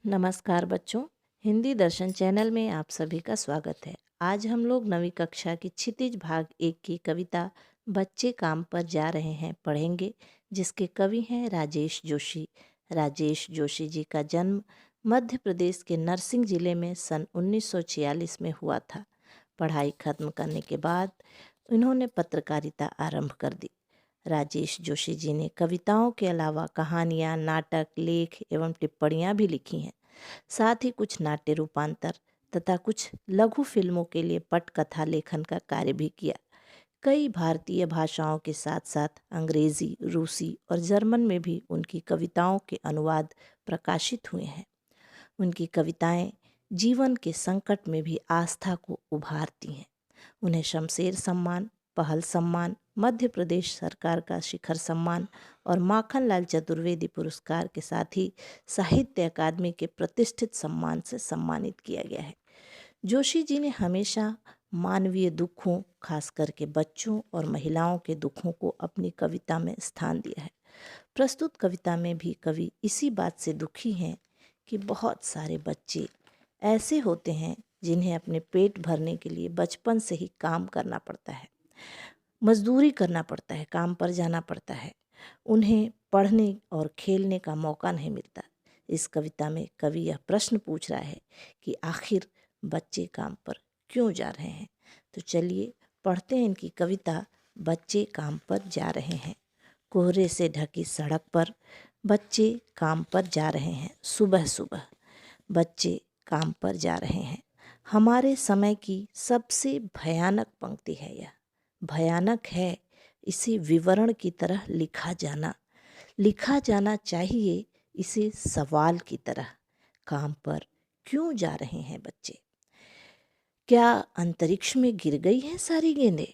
नमस्कार बच्चों। हिंदी दर्शन चैनल में आप सभी का स्वागत है। आज हम लोग नवीं कक्षा की क्षितिज भाग 1 की कविता बच्चे काम पर जा रहे हैं पढ़ेंगे, जिसके कवि हैं राजेश जोशी। राजेश जोशी जी का जन्म मध्य प्रदेश के नरसिंह जिले में सन 1946 में हुआ था। पढ़ाई खत्म करने के बाद इन्होंने पत्रकारिता आरंभ कर दी। राजेश जोशी जी ने कविताओं के अलावा कहानियाँ, नाटक, लेख एवं टिप्पणियाँ भी लिखी हैं। साथ ही कुछ नाट्य रूपांतर तथा कुछ लघु फिल्मों के लिए पटकथा लेखन का कार्य भी किया। कई भारतीय भाषाओं के साथ साथ अंग्रेजी, रूसी और जर्मन में भी उनकी कविताओं के अनुवाद प्रकाशित हुए हैं। उनकी कविताएं जीवन के संकट में भी आस्था को उभारती हैं। उन्हें शमशेर सम्मान, पहल सम्मान, मध्य प्रदेश सरकार का शिखर सम्मान और माखनलाल चतुर्वेदी पुरस्कार के साथ ही साहित्य अकादमी के प्रतिष्ठित सम्मान से सम्मानित किया गया है। जोशी जी ने हमेशा मानवीय दुखों, खास करके बच्चों और महिलाओं के दुखों को अपनी कविता में स्थान दिया है। प्रस्तुत कविता में भी कवि इसी बात से दुखी हैं कि बहुत सारे बच्चे ऐसे होते हैं जिन्हें अपने पेट भरने के लिए बचपन से ही काम करना पड़ता है, मजदूरी करना पड़ता है, काम पर जाना पड़ता है। उन्हें पढ़ने और खेलने का मौका नहीं मिलता। इस कविता में कवि यह प्रश्न पूछ रहा है कि आखिर बच्चे काम पर क्यों जा रहे हैं। तो चलिए पढ़ते हैं इनकी कविता बच्चे काम पर जा रहे हैं। कोहरे से ढकी सड़क पर बच्चे काम पर जा रहे हैं। सुबह सुबह बच्चे काम पर जा रहे हैं। हमारे समय की सबसे भयानक पंक्ति है यह। भयानक है इसे विवरण की तरह लिखा जाना चाहिए इसे सवाल की तरह। काम पर क्यों जा रहे हैं बच्चे? क्या अंतरिक्ष में गिर गई हैं सारी गेंदें?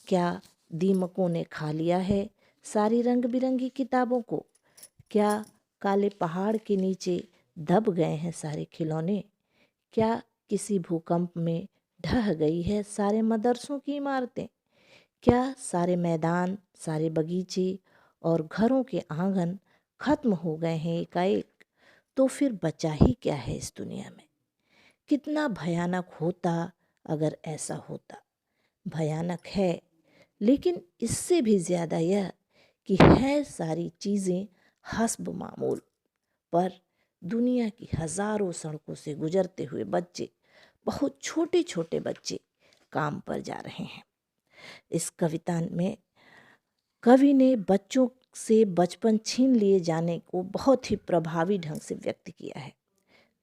क्या दीमकों ने खा लिया है सारी रंग बिरंगी किताबों को? क्या काले पहाड़ के नीचे दब गए हैं सारे खिलौने? क्या किसी भूकंप में ढह गई है सारे मदरसों की इमारतें? क्या सारे मैदान, सारे बगीचे और घरों के आंगन खत्म हो गए हैं एकाएक? तो फिर बचा ही क्या है इस दुनिया में? कितना भयानक होता अगर ऐसा होता। भयानक है, लेकिन इससे भी ज़्यादा यह कि है सारी चीज़ें हस्ब मामूल, पर दुनिया की हज़ारों सड़कों से गुजरते हुए बच्चे, बहुत छोटे छोटे बच्चे काम पर जा रहे हैं। इस कविता में कवि ने बच्चों से बचपन छीन लिए जाने को बहुत ही प्रभावी ढंग से व्यक्त किया है।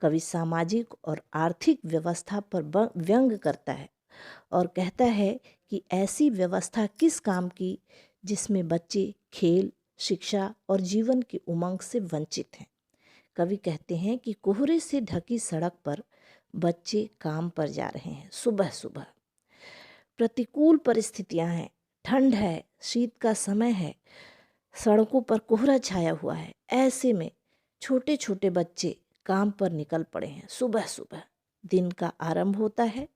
कवि सामाजिक और आर्थिक व्यवस्था पर व्यंग करता है और कहता है कि ऐसी व्यवस्था किस काम की जिसमें बच्चे खेल, शिक्षा और जीवन की उमंग से वंचित हैं। कवि कहते हैं कि कोहरे से ढकी सड़क पर बच्चे काम पर जा रहे हैं। सुबह सुबह प्रतिकूल परिस्थितियां हैं, ठंड है, शीत का समय है, सड़कों पर कोहरा छाया हुआ है। ऐसे में छोटे छोटे बच्चे काम पर निकल पड़े हैं। सुबह सुबह दिन का आरंभ होता है।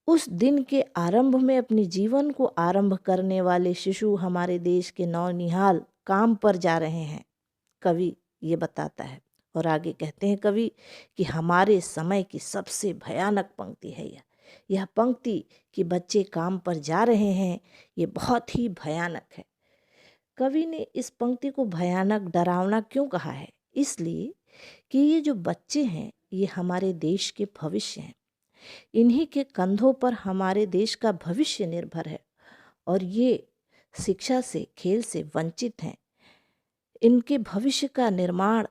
उस दिन के आरंभ में अपने जीवन को आरंभ करने वाले शिशु हमारे देश के नौनिहाल काम पर जा रहे हैं, कवि ये बताता है। और आगे कहते हैं कवि कि हमारे समय की सबसे भयानक पंक्ति है यह पंक्ति कि बच्चे काम पर जा रहे हैं, ये बहुत ही भयानक है। कवि ने इस पंक्ति को भयानक, डरावना क्यों कहा है? इसलिए कि ये जो बच्चे हैं ये हमारे देश के भविष्य हैं। इन्हीं के कंधों पर हमारे देश का भविष्य निर्भर है और ये शिक्षा से, खेल से वंचित हैं। इनके भविष्य का निर्माण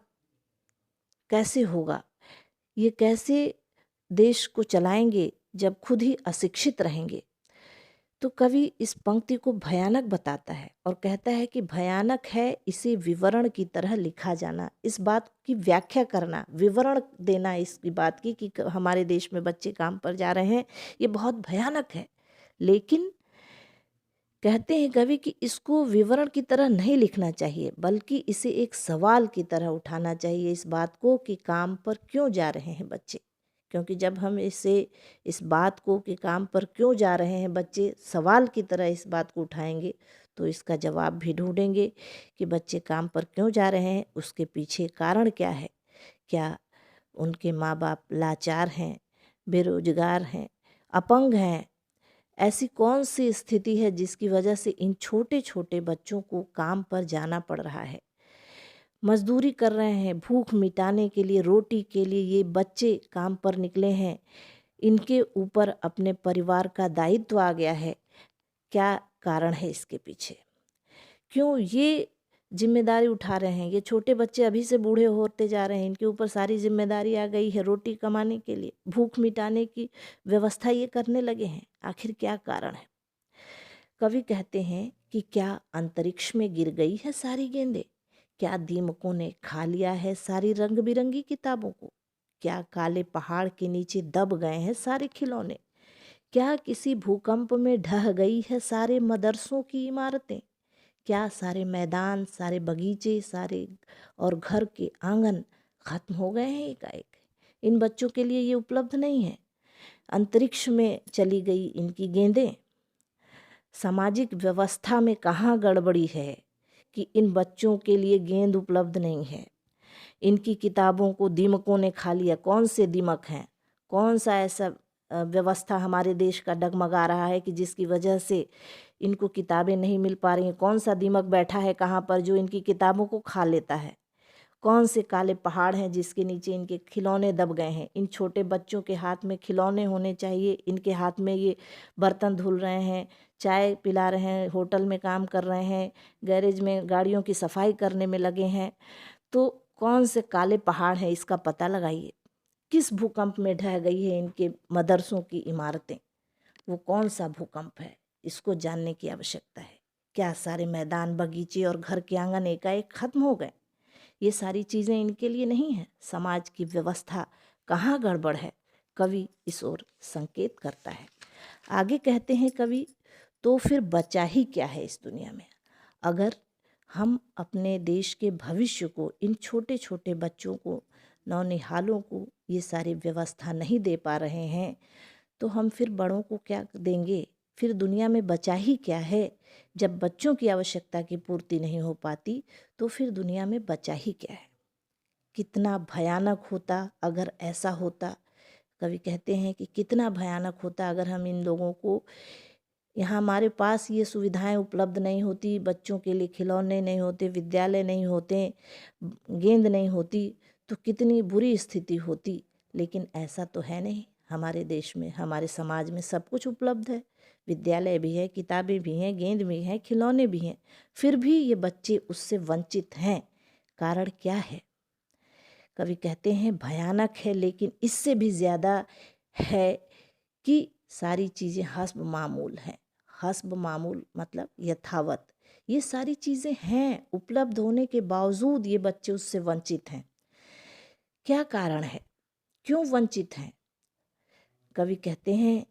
कैसे होगा? ये कैसे देश को चलाएंगे जब खुद ही अशिक्षित रहेंगे? तो कवि इस पंक्ति को भयानक बताता है और कहता है कि भयानक है इसे विवरण की तरह लिखा जाना। इस बात की व्याख्या करना, विवरण देना इसकी बात की कि हमारे देश में बच्चे काम पर जा रहे हैं, ये बहुत भयानक है। लेकिन कहते हैं कवि कि इसको विवरण की तरह नहीं लिखना चाहिए, बल्कि इसे एक सवाल की तरह उठाना चाहिए इस बात को कि काम पर क्यों जा रहे हैं बच्चे। क्योंकि जब हम इस बात को कि काम पर क्यों जा रहे हैं बच्चे सवाल की तरह इस बात को उठाएंगे तो इसका जवाब भी ढूंढेंगे कि बच्चे काम पर क्यों जा रहे हैं, उसके पीछे कारण क्या है। क्या उनके माँ बाप लाचार हैं, बेरोजगार हैं, अपंग हैं। ऐसी कौन सी स्थिति है जिसकी वजह से इन छोटे छोटे बच्चों को काम पर जाना पड़ रहा है? मजदूरी कर रहे हैं, भूख मिटाने के लिए, रोटी के लिए ये बच्चे काम पर निकले हैं। इनके ऊपर अपने परिवार का दायित्व आ गया है। क्या कारण है इसके पीछे? क्यों ये जिम्मेदारी उठा रहे हैं? ये छोटे बच्चे अभी से बूढ़े होते जा रहे हैं, इनके ऊपर सारी जिम्मेदारी आ गई है। रोटी कमाने के लिए, भूख मिटाने की व्यवस्था ये करने लगे हैं। आखिर क्या कारण है? कवि कहते हैं कि क्या अंतरिक्ष में गिर गई है सारी गेंदें? क्या दीमकों ने खा लिया है सारी रंग बिरंगी किताबों को? क्या काले पहाड़ के नीचे दब गए हैं सारे खिलौने? क्या किसी भूकंप में ढह गई है सारे मदरसों की इमारतें? क्या सारे मैदान, सारे बगीचे, सारे और घर के आंगन खत्म हो गए हैं एकाएक? इन बच्चों के लिए ये उपलब्ध नहीं है। अंतरिक्ष में चली गई इनकी गेंदें। सामाजिक व्यवस्था में कहाँ गड़बड़ी है कि इन बच्चों के लिए गेंद उपलब्ध नहीं है? इनकी किताबों को दीमकों ने खा लिया। कौन से दीमक हैं? कौन सा ऐसा व्यवस्था हमारे देश का डगमगा रहा है कि जिसकी वजह से इनको किताबें नहीं मिल पा रही हैं? कौन सा दीमक बैठा है कहाँ पर जो इनकी किताबों को खा लेता है? कौन से काले पहाड़ हैं जिसके नीचे इनके खिलौने दब गए हैं? इन छोटे बच्चों के हाथ में खिलौने होने चाहिए, इनके हाथ में ये बर्तन धुल रहे हैं, चाय पिला रहे हैं, होटल में काम कर रहे हैं, गैरेज में गाड़ियों की सफाई करने में लगे हैं। तो कौन से काले पहाड़ हैं, इसका पता लगाइए। किस भूकंप में ढह गई है इनके मदरसों की इमारतें? वो कौन सा भूकंप है, इसको जानने की आवश्यकता है। क्या सारे मैदान, बगीचे और घर के आंगन एकाएक खत्म हो गए? ये सारी चीज़ें इनके लिए नहीं है। समाज की व्यवस्था कहाँ गड़बड़ है? कवि इस ओर संकेत करता है। आगे कहते हैं कवि, तो फिर बचा ही क्या है इस दुनिया में? अगर हम अपने देश के भविष्य को, इन छोटे छोटे बच्चों को, नौनिहालों को ये सारी व्यवस्था नहीं दे पा रहे हैं, तो हम फिर बड़ों को क्या देंगे? फिर दुनिया में बचा ही क्या है? जब बच्चों की आवश्यकता की पूर्ति नहीं हो पाती, तो फिर दुनिया में बचा ही क्या है? कितना भयानक होता अगर ऐसा होता। कवि कहते हैं कि कितना भयानक होता अगर हम इन लोगों को, यहाँ हमारे पास ये सुविधाएं उपलब्ध नहीं होती, बच्चों के लिए खिलौने नहीं होते, विद्यालय नहीं होते, गेंद नहीं होती, तो कितनी बुरी स्थिति होती। लेकिन ऐसा तो है नहीं। हमारे देश में, हमारे समाज में सब कुछ उपलब्ध है। विद्यालय भी है, किताबें भी हैं, गेंद भी हैं, खिलौने भी हैं, फिर भी ये बच्चे उससे वंचित हैं। कारण क्या है? कवि कहते हैं भयानक है, लेकिन इससे भी ज़्यादा है कि सारी चीज़ें हस्ब मामूल हैं। हस्ब मामूल मतलब यथावत। ये सारी चीज़ें हैं, उपलब्ध होने के बावजूद ये बच्चे उससे वंचित हैं। क्या कारण है? क्यों वंचित हैं? कवि कहते हैं,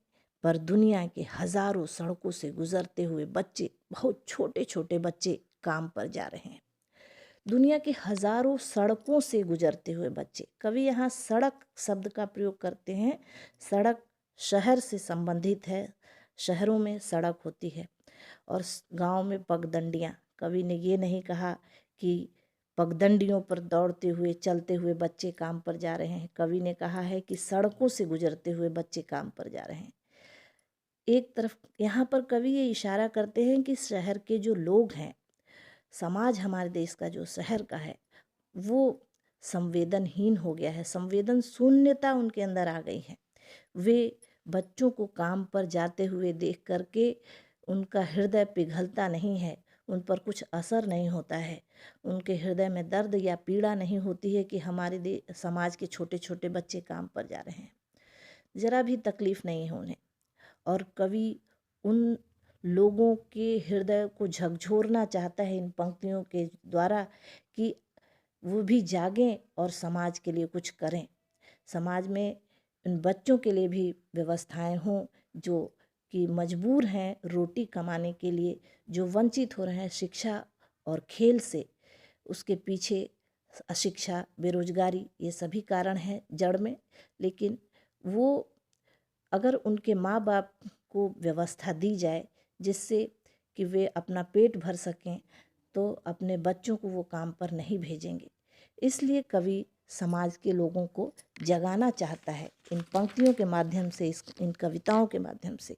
पर दुनिया के हजारों सड़कों से गुजरते हुए बच्चे, बहुत छोटे छोटे बच्चे काम पर जा रहे हैं। दुनिया के हजारों सड़कों से गुजरते हुए बच्चे। कवि यहाँ सड़क शब्द का प्रयोग करते हैं। सड़क शहर से संबंधित है, शहरों में सड़क होती है और गांव में पगडंडियाँ। कवि ने ये नहीं कहा कि पगडंडियों पर दौड़ते हुए, चलते हुए बच्चे काम पर जा रहे हैं। कवि ने कहा है कि सड़कों से गुजरते हुए बच्चे काम पर जा रहे हैं। एक तरफ यहाँ पर कवि ये इशारा करते हैं कि शहर के जो लोग हैं, समाज हमारे देश का जो शहर का है, वो संवेदनहीन हो गया है। संवेदन शून्यता उनके अंदर आ गई है। वे बच्चों को काम पर जाते हुए देख करके उनका हृदय पिघलता नहीं है, उन पर कुछ असर नहीं होता है। उनके हृदय में दर्द या पीड़ा नहीं होती है कि हमारे समाज के छोटे छोटे बच्चे काम पर जा रहे हैं। ज़रा भी तकलीफ़ नहीं है उन्हें। और कवि उन लोगों के हृदय को झकझोरना चाहता है इन पंक्तियों के द्वारा कि वो भी जागें और समाज के लिए कुछ करें। समाज में इन बच्चों के लिए भी व्यवस्थाएं हों जो कि मजबूर हैं रोटी कमाने के लिए, जो वंचित हो रहे हैं शिक्षा और खेल से। उसके पीछे अशिक्षा, बेरोजगारी, ये सभी कारण हैं जड़ में। लेकिन वो, अगर उनके माँ बाप को व्यवस्था दी जाए जिससे कि वे अपना पेट भर सकें, तो अपने बच्चों को वो काम पर नहीं भेजेंगे। इसलिए कवि समाज के लोगों को जगाना चाहता है इन पंक्तियों के माध्यम से, इन कविताओं के माध्यम से।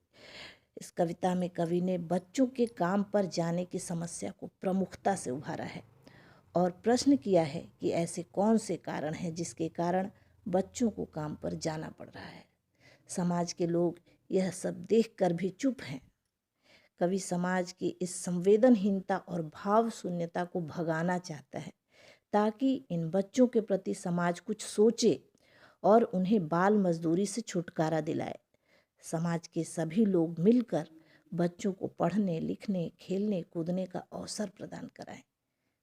इस कविता में कवि ने बच्चों के काम पर जाने की समस्या को प्रमुखता से उभारा है और प्रश्न किया है कि ऐसे कौन से कारण हैं जिसके कारण बच्चों को काम पर जाना पड़ रहा है। समाज के लोग यह सब देखकर भी चुप हैं। कवि समाज की इस संवेदनहीनता और भाव शून्यता को भगाना चाहता है ताकि इन बच्चों के प्रति समाज कुछ सोचे और उन्हें बाल मजदूरी से छुटकारा दिलाए। समाज के सभी लोग मिलकर बच्चों को पढ़ने, लिखने, खेलने, कूदने का अवसर प्रदान कराएं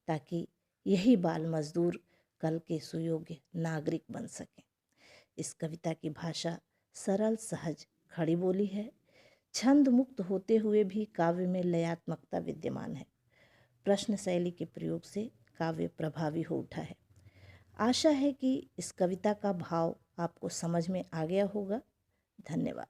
ताकि यही बाल मजदूर कल के सुयोग्य नागरिक बन सकें। इस कविता की भाषा सरल, सहज, खड़ी बोली है। छंद मुक्त होते हुए भी काव्य में लयात्मकता विद्यमान है। प्रश्न शैली के प्रयोग से काव्य प्रभावी हो उठा है। आशा है कि इस कविता का भाव आपको समझ में आ गया होगा। धन्यवाद।